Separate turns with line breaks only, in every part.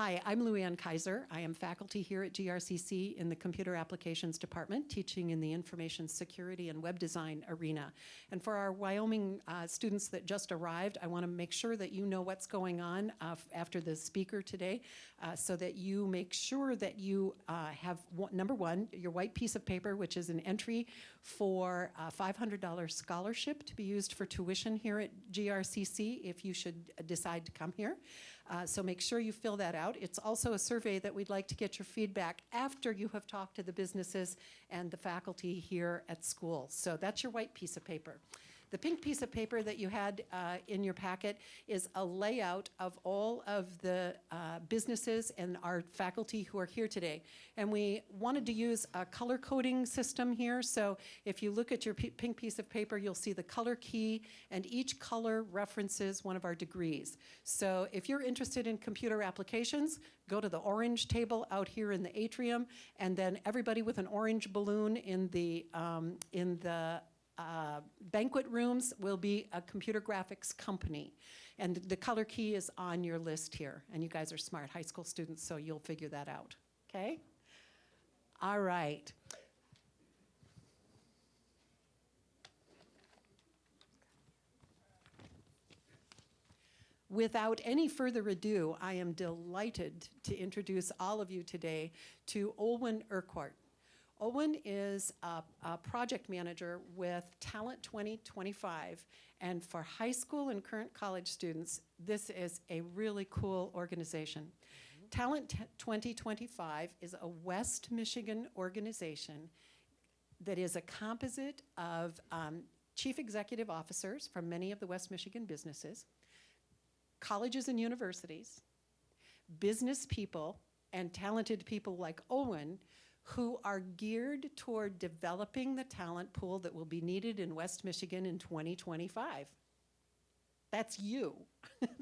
Hi, I'm Luann Kaiser. I am faculty here at GRCC in the Computer Applications Department, teaching in the Information Security and Web Design arena. And for our Wyoming students that just arrived, I want to make sure that you know what's going on after the speaker today, so that you make sure that you have, number one, your white piece of paper, which is an entry for a $500 scholarship to be used for tuition here at GRCC if you should decide to come here. So make sure you fill that out. It's also a survey that we'd like to get your feedback after you have talked to the businesses and the faculty here at school. So that's your white piece of paper. The pink piece of paper that you had in your packet is a layout of all of the businesses and our faculty who are here today. And we wanted to use a color coding system here. So if you look at your pink piece of paper, you'll see the color key, and each color references one of our degrees. So if you're interested in computer applications, go to the orange table out here in the atrium, and then everybody with an orange balloon in the banquet rooms will be a computer graphics company. And the color key is on your list here. And you guys are smart high school students, so you'll figure that out, okay? All right. Without any further ado, I am delighted to introduce all of you today to Olwen Urquart. Olwen is a project manager with Talent 2025, and for high school and current college students, this is a really cool organization. Talent 2025 is a West Michigan organization that is a composite of chief executive officers from many of the West Michigan businesses, colleges and universities, business people, and talented people like Olwen, who are geared toward developing the talent pool that will be needed in West Michigan in 2025. That's you.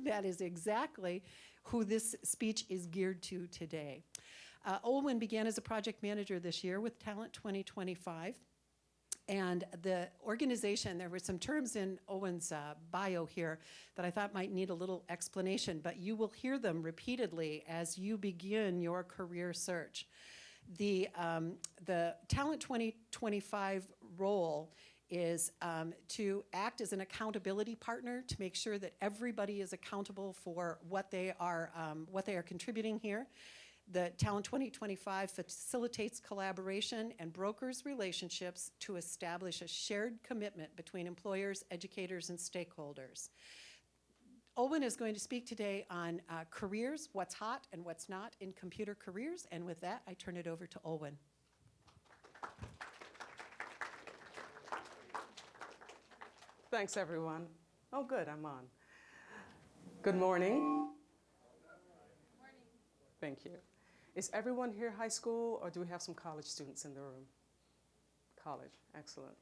That is exactly who this speech is geared to today. Olwen began as a project manager this year with Talent 2025. And the organization, there were some terms in Olwen's bio here that I thought might need a little explanation, but you will hear them repeatedly as you begin your career search. The Talent 2025 role is to act as an accountability partner to make sure that everybody is accountable for what they are contributing here. The Talent 2025 facilitates collaboration and brokers relationships to establish a shared commitment between employers, educators, and stakeholders. Olwen is going to speak today on careers, what's hot and what's not in computer careers. And with that, I turn it over to Olwen.
Thanks, everyone. Oh, good, I'm on. Good morning. Good morning. Thank you. Is everyone here high school, or do we have some college students in the room? College, excellent.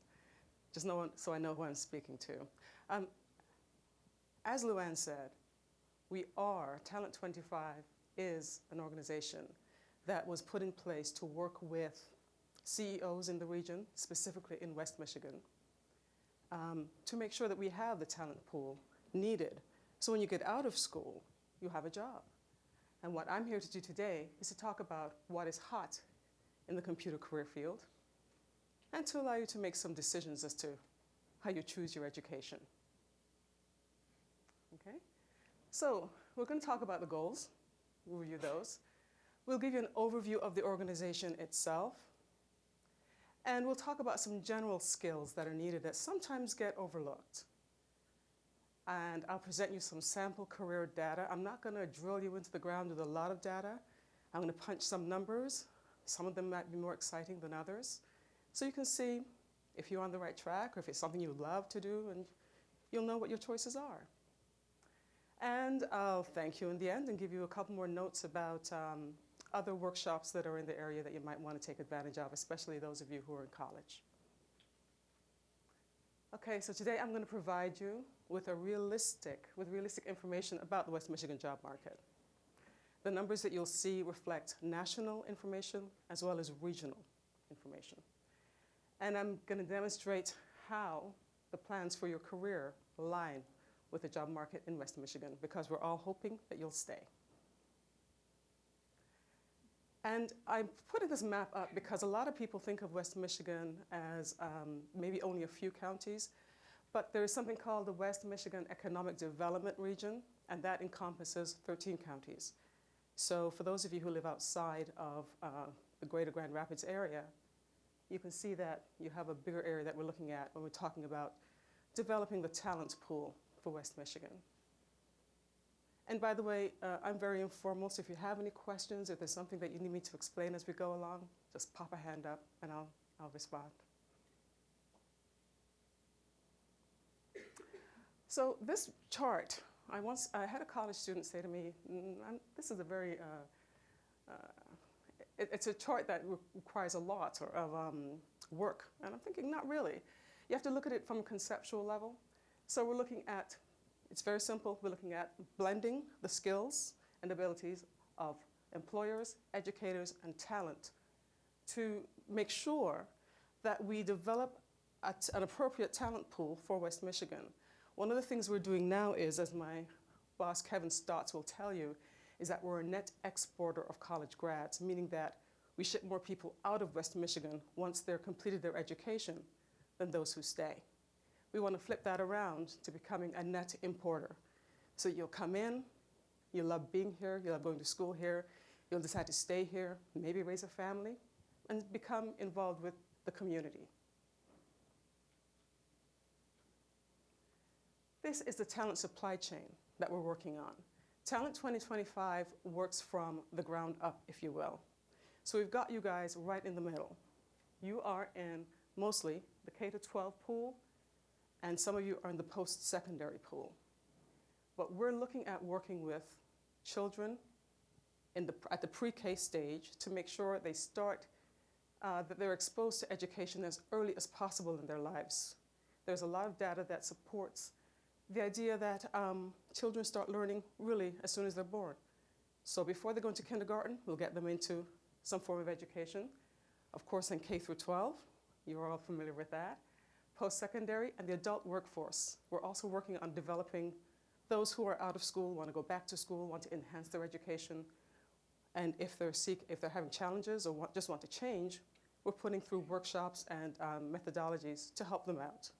Just so I know who I'm speaking to. As Luann said, Talent 25 is an organization that was put in place to work with CEOs in the region, specifically in West Michigan, to make sure that we have the talent pool needed. So when you get out of school, you have a job. And what I'm here to do today is to talk about what is hot in the computer career field and to allow you to make some decisions as to how you choose your education. Okay? So we're going to talk about the goals. We'll review those. We'll give you an overview of the organization itself. And we'll talk about some general skills that are needed that sometimes get overlooked. And I'll present you some sample career data. I'm not going to drill you into the ground with a lot of data. I'm going to punch some numbers. Some of them might be more exciting than others. So you can see if you're on the right track or if it's something you love to do, and you'll know what your choices are. And I'll thank you in the end and give you a couple more notes about other workshops that are in the area that you might want to take advantage of, especially those of you who are in college. Okay, so today I'm going to provide you with realistic information about the West Michigan job market. The numbers that you'll see reflect national information as well as regional information. And I'm going to demonstrate how the plans for your career align with the job market in West Michigan, because we're all hoping that you'll stay. And I'm putting this map up because a lot of people think of West Michigan as maybe only a few counties, but there is something called the West Michigan Economic Development Region, and that encompasses 13 counties. So for those of you who live outside of the greater Grand Rapids area, you can see that you have a bigger area that we're looking at when we're talking about developing the talent pool for West Michigan. And by the way, I'm very informal, so if you have any questions, if there's something that you need me to explain as we go along, just pop a hand up and I'll respond. So this chart, I had a college student say to me, this is a very, it's a chart that requires a lot of work. And I'm thinking, not really. You have to look at it from a conceptual level. So we're looking at, it's very simple, we're looking at blending the skills and abilities of employers, educators, and talent to make sure that we develop an appropriate talent pool for West Michigan. One of the things we're doing now is, as my boss Kevin Stotts will tell you, is that we're a net exporter of college grads, meaning that we ship more people out of West Michigan once they're completed their education than those who stay. We want to flip that around to becoming a net importer. So you'll come in, you love being here, you love going to school here, you'll decide to stay here, maybe raise a family, and become involved with the community. This is the talent supply chain that we're working on. Talent 2025 works from the ground up, if you will. So we've got you guys right in the middle. You are in mostly the K-12 pool, and some of you are in the post-secondary pool. But we're looking at working with children at the pre-K stage to make sure they start, that they're exposed to education as early as possible in their lives. There's a lot of data that supports the idea that children start learning really as soon as they're born. So before they go into kindergarten, we'll get them into some form of education. Of course, in K through 12, you're all familiar with that. Post-secondary and the adult workforce. We're also working on developing those who are out of school, want to go back to school, want to enhance their education. And if they're having challenges or just want to change, we're putting through workshops and methodologies to help them out.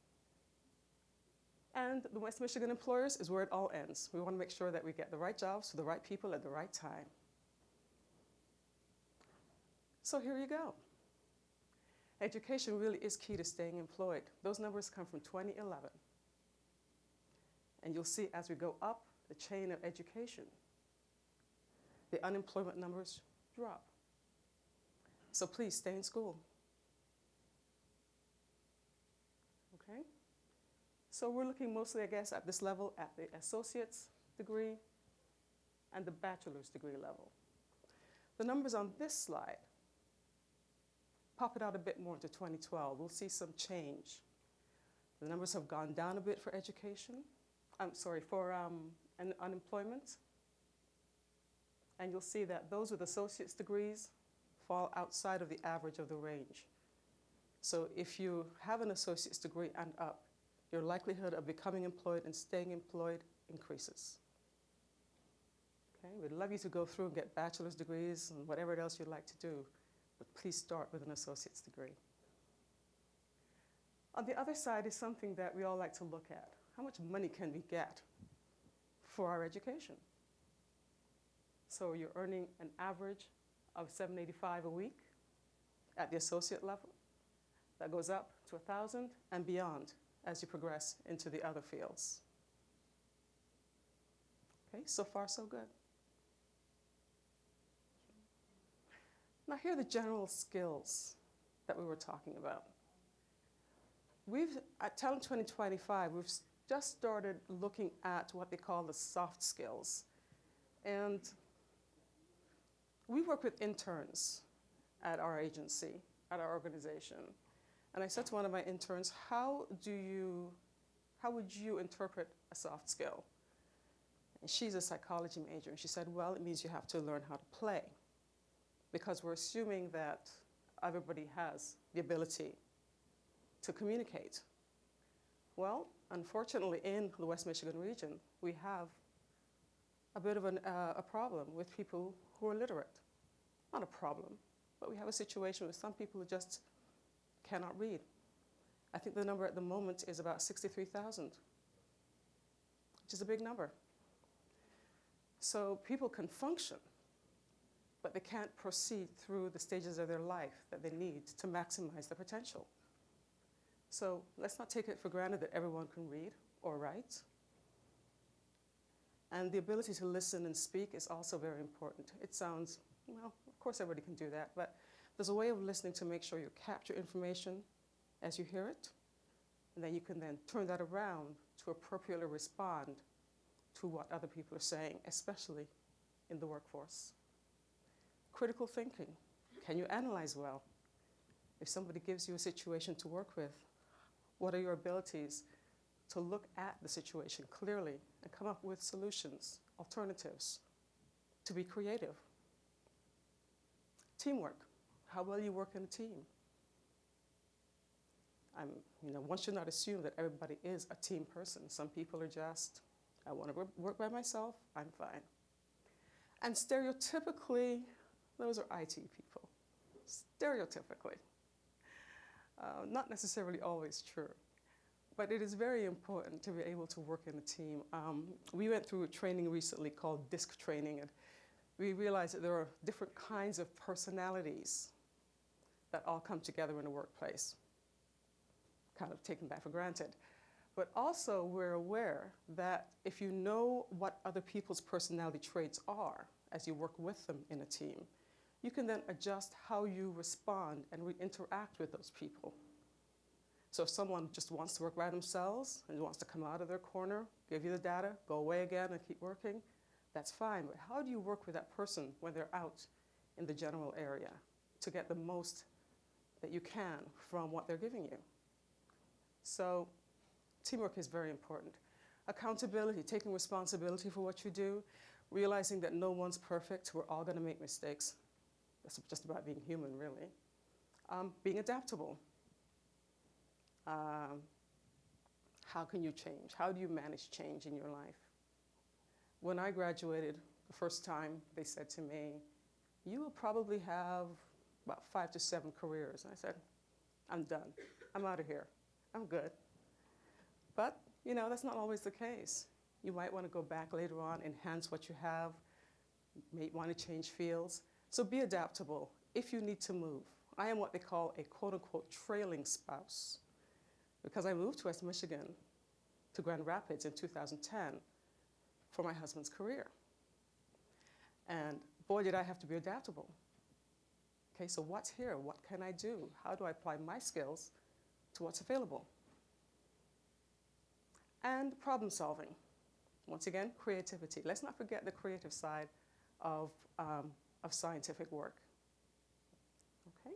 And the West Michigan employers is where it all ends. We want to make sure that we get the right jobs for the right people at the right time. So here you go. Education really is key to staying employed. Those numbers come from 2011. And you'll see as we go up the chain of education, the unemployment numbers drop. So please stay in school. Okay? So we're looking mostly, I guess, at this level at the associate's degree and the bachelor's degree level. The numbers on this slide pop it out a bit more into 2012. We'll see some change. The numbers have gone down a bit for education. For unemployment. And you'll see that those with associate's degrees fall outside of the average of the range. So if you have an associate's degree and up, your likelihood of becoming employed and staying employed increases. Okay, we'd love you to go through and get bachelor's degrees and whatever else you'd like to do, but please start with an associate's degree. On the other side is something that we all like to look at. How much money can we get for our education? So you're earning an average of $785 a week at the associate level. That goes up to $1,000 and beyond as you progress into the other fields. Okay, so far so good. Now here are the general skills that we were talking about. At Talent 2025, we've just started looking at what they call the soft skills. And we work with interns at our agency, at our organization. And I said to one of my interns, how would you interpret a soft skill? And she's a psychology major, and she said, well, it means you have to learn how to play, because we're assuming that everybody has the ability to communicate. Well, unfortunately, in the West Michigan region, we have a bit of a problem with people who are literate. not a problem, but we have a situation where some people who just cannot read. I think the number at the moment is about 63,000, which is a big number. So people can function, but they can't proceed through the stages of their life that they need to maximize their potential. So let's not take it for granted that everyone can read or write. And the ability to listen and speak is also very important. It sounds, well, of course everybody can do that, but there's a way of listening to make sure you capture information as you hear it, and then you can then turn that around to appropriately respond to what other people are saying, especially in the workforce. Critical thinking. Can you analyze well? If somebody gives you a situation to work with, what are your abilities to look at the situation clearly and come up with solutions, alternatives, to be creative? Teamwork. How well you work in a team. One should not assume that everybody is a team person. Some people are just, I want to work by myself, I'm fine. And stereotypically, those are IT people. Stereotypically. Not necessarily always true. But it is very important to be able to work in a team. We went through a training recently called DISC training, and we realized that there are different kinds of personalities that all come together in a workplace. Kind of taken that for granted. But also we're aware that if you know what other people's personality traits are as you work with them in a team, you can then adjust how you respond and interact with those people. So if someone just wants to work by themselves and wants to come out of their corner, give you the data, go away again and keep working, that's fine. But how do you work with that person when they're out in the general area to get the most that you can from what they're giving you? So teamwork is very important. Accountability, taking responsibility for what you do, realizing that no one's perfect, we're all going to make mistakes. That's just about being human, really. Being adaptable. How can you change? How do you manage change in your life? When I graduated the first time, they said to me, you will probably have about 5 to 7 careers. And I said, I'm done. I'm out of here. I'm good. But, that's not always the case. You might want to go back later on, enhance what you have, you may want to change fields. So be adaptable if you need to move. I am what they call a quote-unquote trailing spouse, because I moved to West Michigan, to Grand Rapids in 2010 for my husband's career. And boy, did I have to be adaptable. Okay, so what's here? What can I do? How do I apply my skills to what's available? And problem solving. Once again, creativity. Let's not forget the creative side of scientific work. Okay?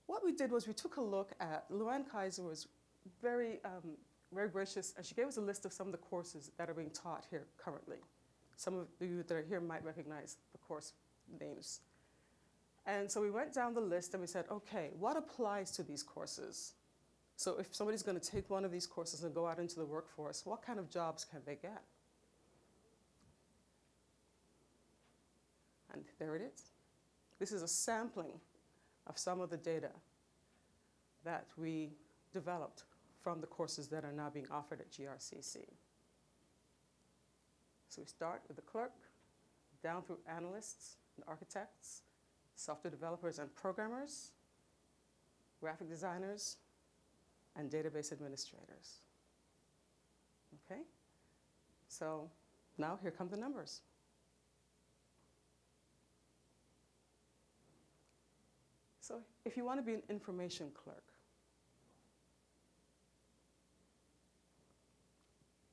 What we did was we took a look at, Luann Kaiser was very gracious, and she gave us a list of some of the courses that are being taught here currently. Some of you that are here might recognize the course names. And so we went down the list and we said, okay, what applies to these courses? So if somebody's going to take one of these courses and go out into the workforce, what kind of jobs can they get? And there it is. This is a sampling of some of the data that we developed from the courses that are now being offered at GRCC. So we start with the clerk, down through analysts and architects, software developers and programmers, graphic designers, and database administrators. Okay? So now here come the numbers. So if you want to be an information clerk,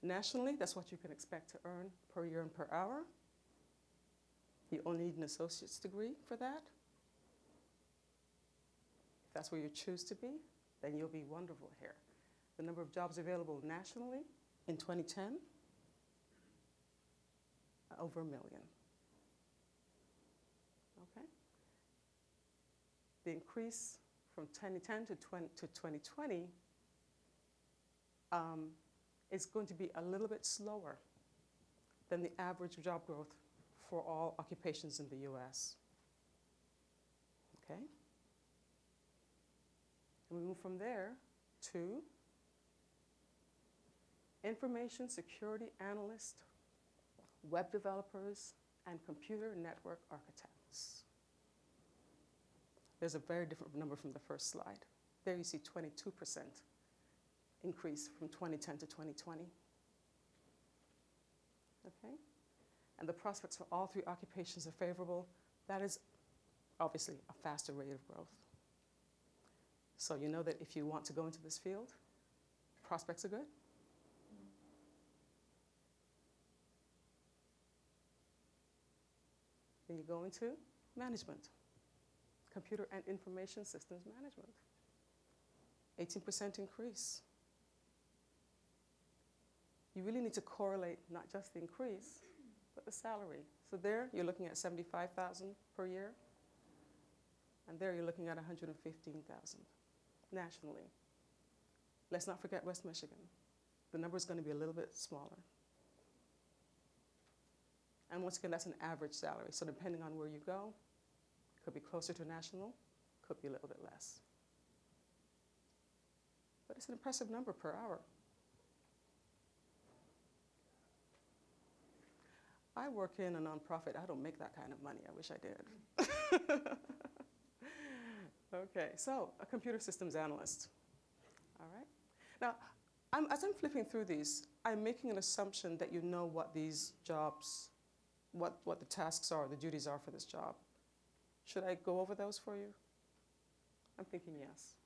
nationally, that's what you can expect to earn per year and per hour. You only need an associate's degree for that. If that's where you choose to be, then you'll be wonderful here. The number of jobs available nationally in 2010, over 1 million. Okay? The increase from 2010 to 2020 is going to be a little bit slower than the average job growth for all occupations in the US. Okay? And we move from there to information security analyst, web developers, and computer network architects. There's a very different number from the first slide. There you see 22% increase from 2010 to 2020. Okay? And the prospects for all three occupations are favorable. That is obviously a faster rate of growth. So you know that if you want to go into this field, prospects are good. Then you go into management, computer and information systems management. 18% increase. You really need to correlate not just the increase, but the salary. So there you're looking at $75,000 per year, and there you're looking at $115,000 nationally. Let's not forget West Michigan. The number is going to be a little bit smaller. And once again, that's an average salary. So depending on where you go, could be closer to national, could be a little bit less. But it's an impressive number per hour. I work in a nonprofit. I don't make that kind of money. I wish I did. Okay, so a computer systems analyst. All right. Now, as I'm flipping through these, I'm making an assumption that you know what these jobs, what the tasks are, the duties are for this job. Should I go over those for you? I'm thinking yes.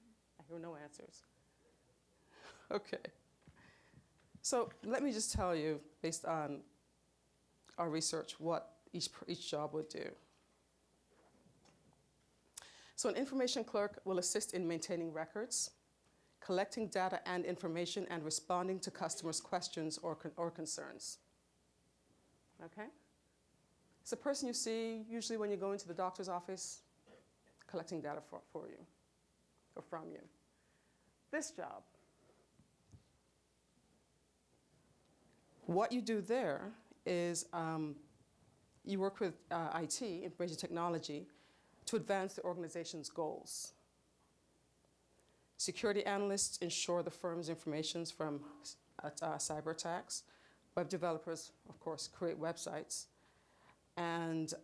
I hear no answers. Okay. So let me just tell you, based on our research, what each job would do. So an information clerk will assist in maintaining records, collecting data and information, and responding to customers' questions or concerns. Okay? It's a person you see usually when you go into the doctor's office, collecting data for you or from you. This job, what you do there is you work with IT, information technology, to advance the organization's goals. Security analysts ensure the firm's information from cyber attacks. Web developers, of course, create websites. And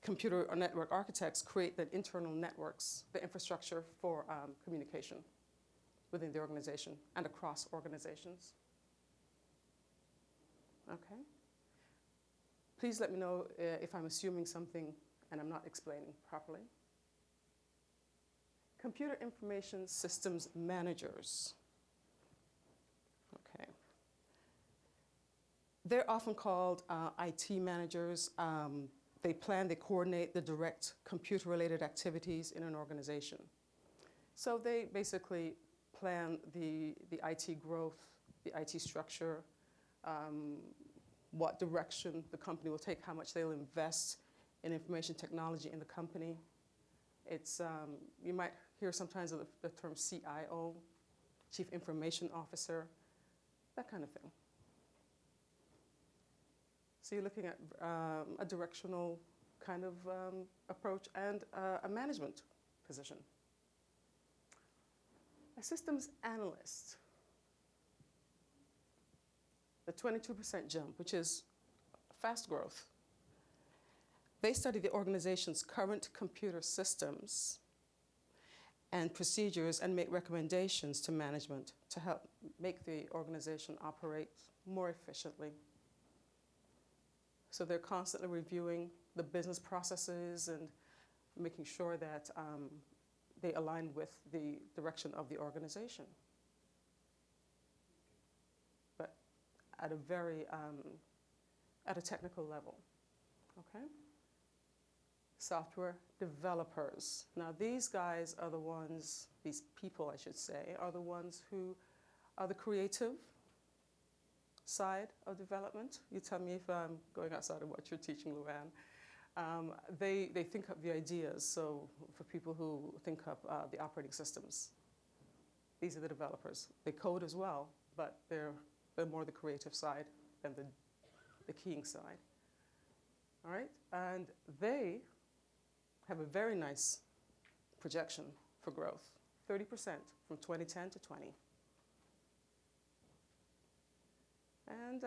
computer or network architects create the internal networks, the infrastructure for communication within the organization and across organizations. Okay? Please let me know if I'm assuming something and I'm not explaining properly. Computer information systems managers. Okay. They're often called IT managers. They plan, they coordinate the direct computer-related activities in an organization. So they basically plan the IT growth, the IT structure, what direction the company will take, how much they'll invest in information technology in the company. It's, you might hear sometimes of the term CIO, Chief Information Officer, that kind of thing. So you're looking at a directional kind of approach and a management position. A systems analyst, the 22% jump, which is fast growth. They study the organization's current computer systems and procedures and make recommendations to management to help make the organization operate more efficiently. So they're constantly reviewing the business processes and making sure that they align with the direction of the organization. But at a very, at a technical level, okay? Software developers. Now these guys are the ones, these people I should say, are the ones who are the creative side of development. You tell me if I'm going outside of what you're teaching, Luann. They think up the ideas, so for people who think up the operating systems, these are the developers. They code as well, but they're more the creative side than the keying side. all right? And they have a very nice projection for growth, 30% from 2010 to 20. And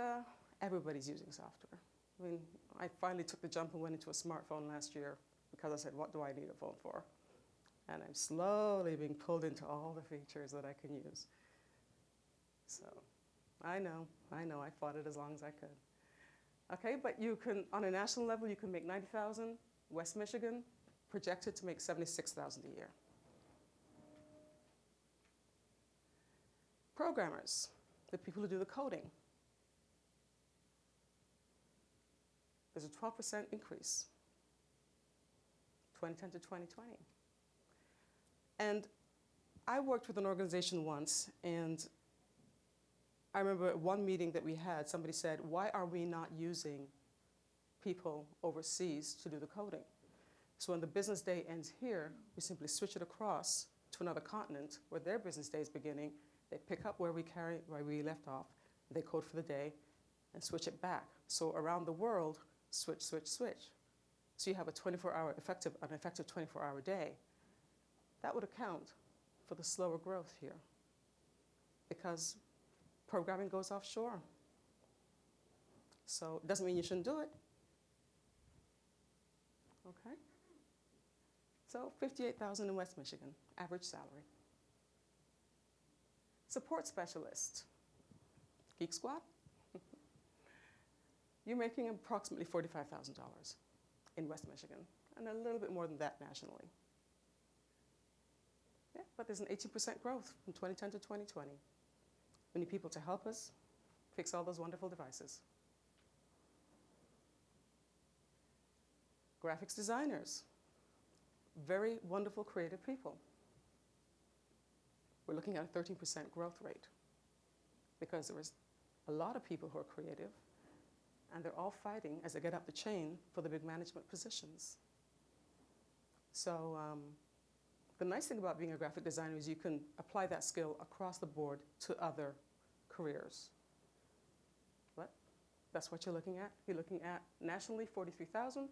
everybody's using software. I mean, I finally took the jump and went into a smartphone last year because I said, what do I need a phone for? And I'm slowly being pulled into all the features that I can use. So I know, I fought it as long as I could. Okay, but you can, on a national level, you can make 90,000. West Michigan projected to make 76,000 a year. Programmers, the people who do the coding. There's a 12% increase, 2010 to 2020. And I worked with an organization once, and I remember at one meeting that we had, somebody said, why are we not using people overseas to do the coding? So when the business day ends here, we simply switch it across to another continent where their business day is beginning. They pick up where we left off, they code for the day, and switch it back. So around the world, switch, switch, switch. So you have a 24-hour effective 24-hour day. That would account for the slower growth here, because programming goes offshore. So it doesn't mean you shouldn't do it. Okay. So 58,000 in West Michigan, average salary. Support specialist, Geek Squad. You're making approximately $45,000 in West Michigan, and a little bit more than that nationally. Yeah, but there's an 18% growth from 2010 to 2020. We need people to help us fix all those wonderful devices. Graphics designers, very wonderful, creative people. We're looking at a 13% growth rate because there was a lot of people who are creative, and they're all fighting as they get up the chain for the big management positions. So the nice thing about being a graphic designer is you can apply that skill across the board to other careers. What? That's what you're looking at? You're looking at nationally $43,000,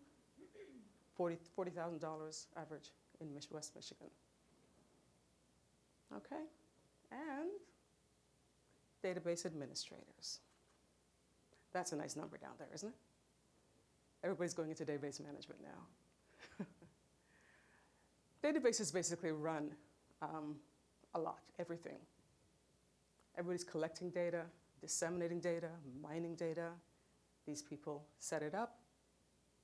$40,000 average in West Michigan. Okay, and database administrators. That's a nice number down there, isn't it? Everybody's going into database management now. Databases basically run a lot, everything. Everybody's collecting data, disseminating data, mining data. These people set it up,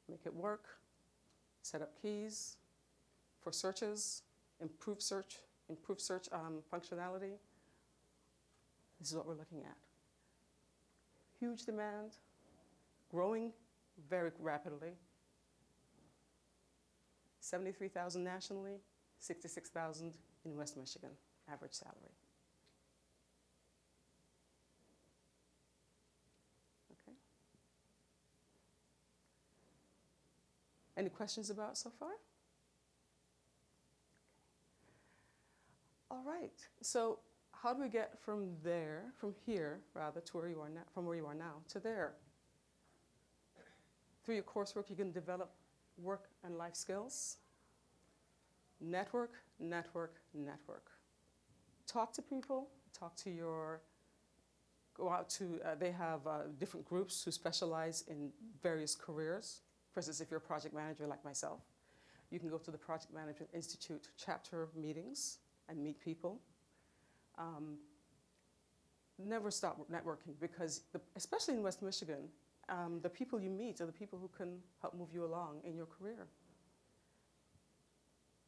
make it work, set up keys for searches, improve search functionality. This is what we're looking at. Huge demand, growing very rapidly. 73,000 nationally, 66,000 in West Michigan, average salary. Okay. Any questions about so far? All right, so how do we get from here, to where you are now, from where you are now to there? Through your coursework, you can develop work and life skills. Network, network, network. Talk to people, go out to, they have different groups who specialize in various careers. For instance, if you're a project manager like myself, you can go to the Project Management Institute chapter meetings and meet people. Never stop networking, because especially in West Michigan, the people you meet are the people who can help move you along in your career.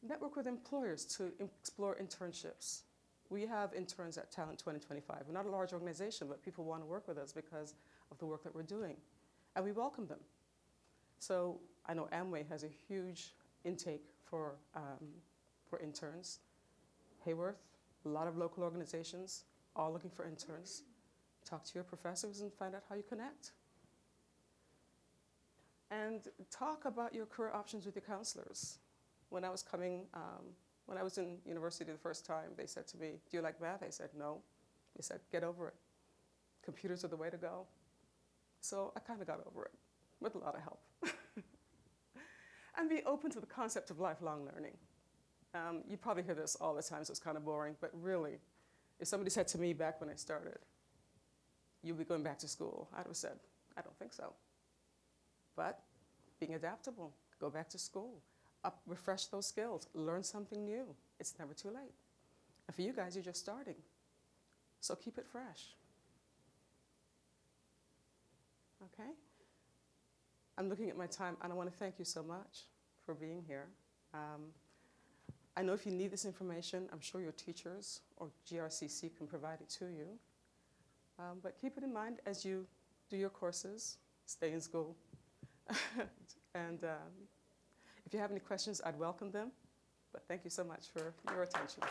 Network with employers to explore internships. We have interns at Talent 2025. We're not a large organization, but people want to work with us because of the work that we're doing, and we welcome them. So I know Amway has a huge intake for interns. Hayworth, a lot of local organizations, all looking for interns. Talk to your professors and find out how you connect. And talk about your career options with your counselors. When I was in university the first time, they said to me, do you like math? I said, no. They said, get over it. Computers are the way to go. So I kind of got over it with a lot of help. and be open to the concept of lifelong learning. You probably hear this all the time, so it's kind of boring, but really, if somebody said to me back when I started, "You'll be going back to school," I would have said, "I don't think so." But being adaptable, go back to school, refresh those skills, learn something new. It's never too late. And for you guys, you're just starting, so keep it fresh. Okay? I'm looking at my time, and I want to thank you so much for being here. I know if you need this information, I'm sure your teachers or GRCC can provide it to you. But keep it in mind as you do your courses, stay in school. And if you have any questions, I'd welcome them. But thank you so much for your attention.